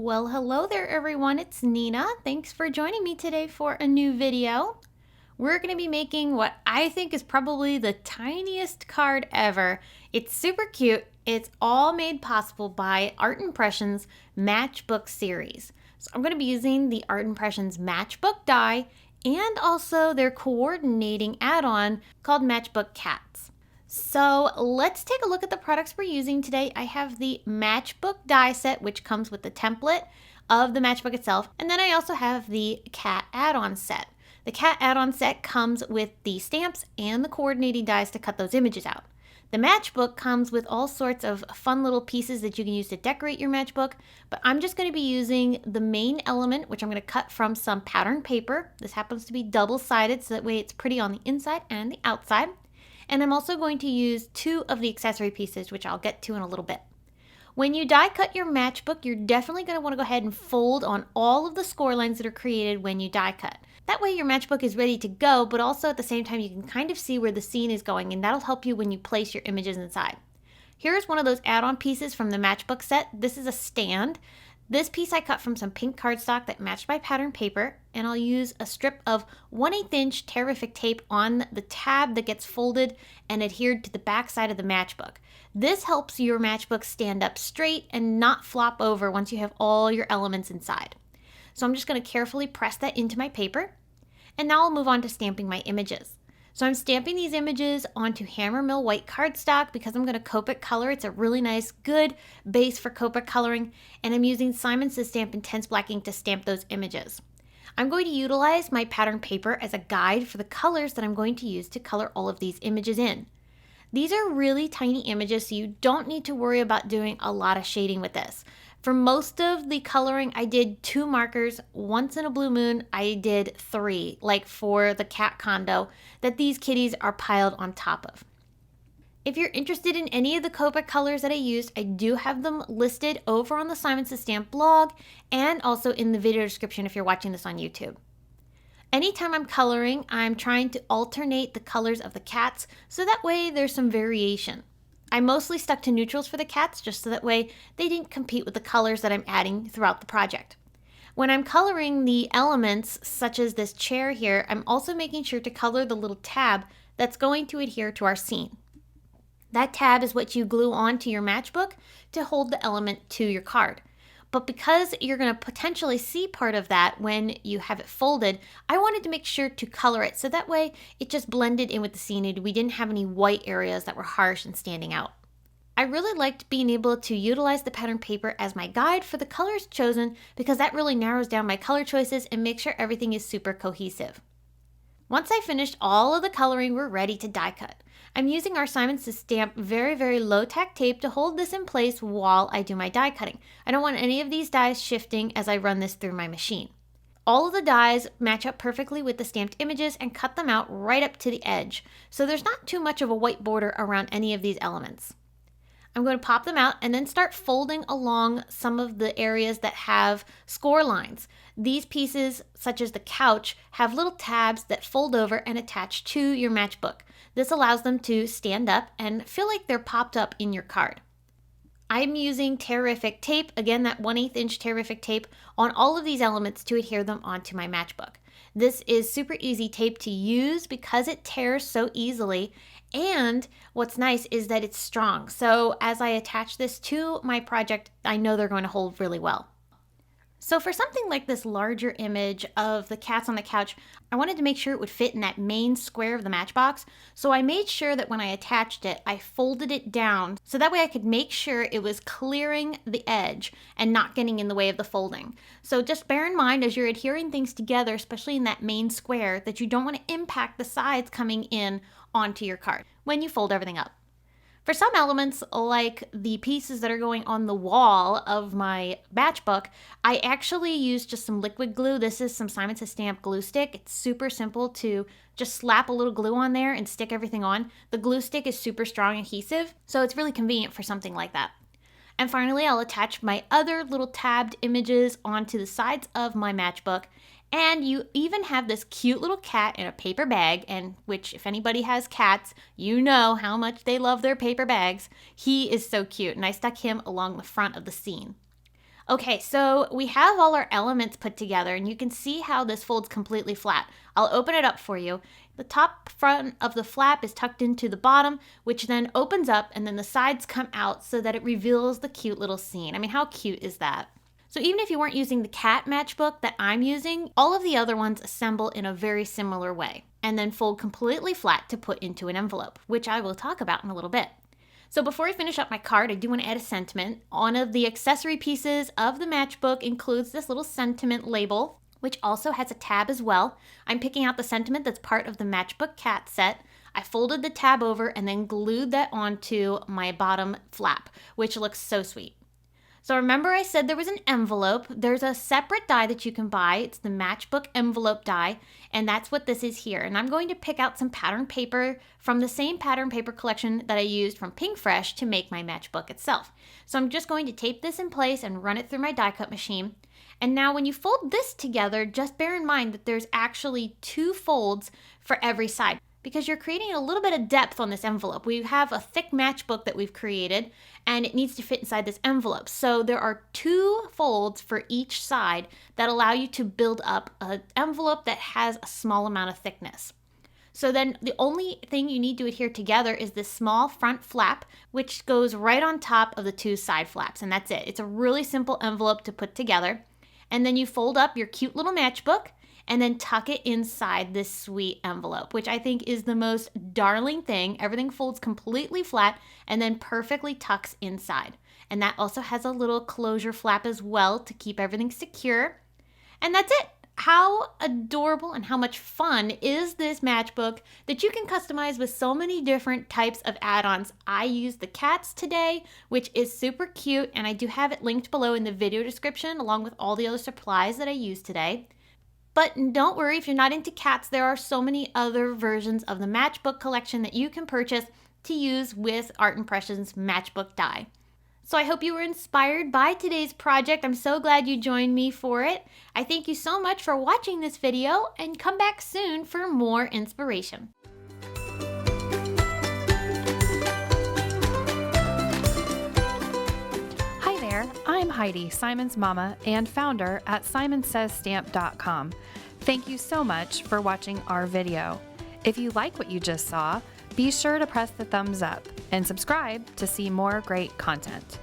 Well, hello there everyone, it's Nina. Thanks for joining me today for a new video. We're going to be making what I think is probably the tiniest card ever. It's super cute. It's all made possible by Art Impressions Matchbook series. So I'm going to be using the Art Impressions Matchbook die and also their coordinating add-on called Matchbook Cats. So let's take a look at the products we're using today. I have the Matchbook die set, which comes with the template of the matchbook itself. And then I also have the cat add-on set. The cat add-on set comes with the stamps and the coordinating dies to cut those images out. The matchbook comes with all sorts of fun little pieces that you can use to decorate your matchbook, but I'm just going to be using the main element, which I'm going to cut from some pattern paper. This happens to be double-sided, so that way it's pretty on the inside and the outside. And I'm also going to use 2 of the accessory pieces, which I'll get to in a little bit. When you die cut your matchbook, you're definitely going to want to go ahead and fold on all of the score lines that are created when you die cut. That way your matchbook is ready to go, but also at the same time you can kind of see where the scene is going, and that'll help you when you place your images inside. Here's one of those add-on pieces from the matchbook set. This is a stand. This piece I cut from some pink cardstock that matched my pattern paper, and I'll use a strip of 1/8 inch RIFIC tape on the tab that gets folded and adhered to the back side of the matchbook. This helps your matchbook stand up straight and not flop over once you have all your elements inside. So I'm just going to carefully press that into my paper, and now I'll move on to stamping my images. So I'm stamping these images onto Hammermill white cardstock because I'm going to Copic color. It's a really nice, good base for Copic coloring, and I'm using Simon Says Stamp Intense Black ink to stamp those images. I'm going to utilize my pattern paper as a guide for the colors that I'm going to use to color all of these images in. These are really tiny images, so you don't need to worry about doing a lot of shading with this. For most of the coloring, I did 2 markers. Once in a blue moon, I did 3, like for the cat condo that these kitties are piled on top of. If you're interested in any of the Copic colors that I used, I do have them listed over on the Simon Says Stamp blog and also in the video description if you're watching this on YouTube. Anytime I'm coloring, I'm trying to alternate the colors of the cats so that way there's some variation. I mostly stuck to neutrals for the cats just so that way they didn't compete with the colors that I'm adding throughout the project. When I'm coloring the elements, such as this chair here, I'm also making sure to color the little tab that's going to adhere to our scene. That tab is what you glue onto your matchbook to hold the element to your card. But because you're going to potentially see part of that when you have it folded, I wanted to make sure to color it so that way it just blended in with the scene and we didn't have any white areas that were harsh and standing out. I really liked being able to utilize the pattern paper as my guide for the colors chosen because that really narrows down my color choices and makes sure everything is super cohesive. Once I finished all of the coloring, we're ready to die cut. I'm using our Simon Says Stamp very low tack tape to hold this in place while I do my die cutting. I don't want any of these dies shifting as I run this through my machine. All of the dies match up perfectly with the stamped images and cut them out right up to the edge, so there's not too much of a white border around any of these elements. I'm going to pop them out and then start folding along some of the areas that have score lines. These pieces, such as the couch, have little tabs that fold over and attach to your matchbook. This allows them to stand up and feel like they're popped up in your card. I'm using RIFIC tape, again that 1/8 inch RIFIC tape, on all of these elements to adhere them onto my matchbook. This is super easy tape to use because it tears so easily, and what's nice is that it's strong. So as I attach this to my project, I know they're going to hold really well. So for something like this larger image of the cats on the couch, I wanted to make sure it would fit in that main square of the matchbox. So I made sure that when I attached it, I folded it down so that way I could make sure it was clearing the edge and not getting in the way of the folding. So just bear in mind as you're adhering things together, especially in that main square, that you don't want to impact the sides coming in onto your card when you fold everything up. For some elements, like the pieces that are going on the wall of my matchbook, I actually used just some liquid glue. This is some Simon Says Stamp glue stick. It's super simple to just slap a little glue on there and stick everything on. The glue stick is super strong adhesive, so it's really convenient for something like that. And finally, I'll attach my other little tabbed images onto the sides of my matchbook. And you even have this cute little cat in a paper bag, and which if anybody has cats, you know how much they love their paper bags. He is so cute, and I stuck him along the front of the scene. Okay, so we have all our elements put together and you can see how this folds completely flat. I'll open it up for you. The top front of the flap is tucked into the bottom, which then opens up and then the sides come out so that it reveals the cute little scene. I mean, how cute is that? So even if you weren't using the cat matchbook that I'm using, all of the other ones assemble in a very similar way and then fold completely flat to put into an envelope, which I will talk about in a little bit. So before I finish up my card, I do want to add a sentiment. One of the accessory pieces of the matchbook includes this little sentiment label, which also has a tab as well. I'm picking out the sentiment that's part of the matchbook cat set. I folded the tab over and then glued that onto my bottom flap, which looks so sweet. So remember I said there was an envelope. There's a separate die that you can buy. It's the matchbook envelope die, and that's what this is here. And I'm going to pick out some pattern paper from the same pattern paper collection that I used from PinkFresh to make my matchbook itself. So I'm just going to tape this in place and run it through my die cut machine. And now when you fold this together, just bear in mind that there's actually 2 folds for every side, because you're creating a little bit of depth on this envelope. We have a thick matchbook that we've created and it needs to fit inside this envelope. So there are 2 folds for each side that allow you to build up an envelope that has a small amount of thickness. So then the only thing you need to adhere together is this small front flap, which goes right on top of the 2 side flaps, and that's it. It's a really simple envelope to put together. And then you fold up your cute little matchbook and then tuck it inside this sweet envelope, which I think is the most darling thing. Everything folds completely flat and then perfectly tucks inside. And that also has a little closure flap as well to keep everything secure. And that's it. How adorable and how much fun is this matchbook that you can customize with so many different types of add-ons. I used the cats today, which is super cute, and I do have it linked below in the video description along with all the other supplies that I used today. But don't worry if you're not into cats, there are so many other versions of the matchbook collection that you can purchase to use with Art Impressions Matchbook die. So I hope you were inspired by today's project. I'm so glad you joined me for it. I thank you so much for watching this video and come back soon for more inspiration. I'm Heidi, Simon's mama and founder at SimonsSaysStamp.com. Thank you so much for watching our video. If you like what you just saw, be sure to press the thumbs up and subscribe to see more great content.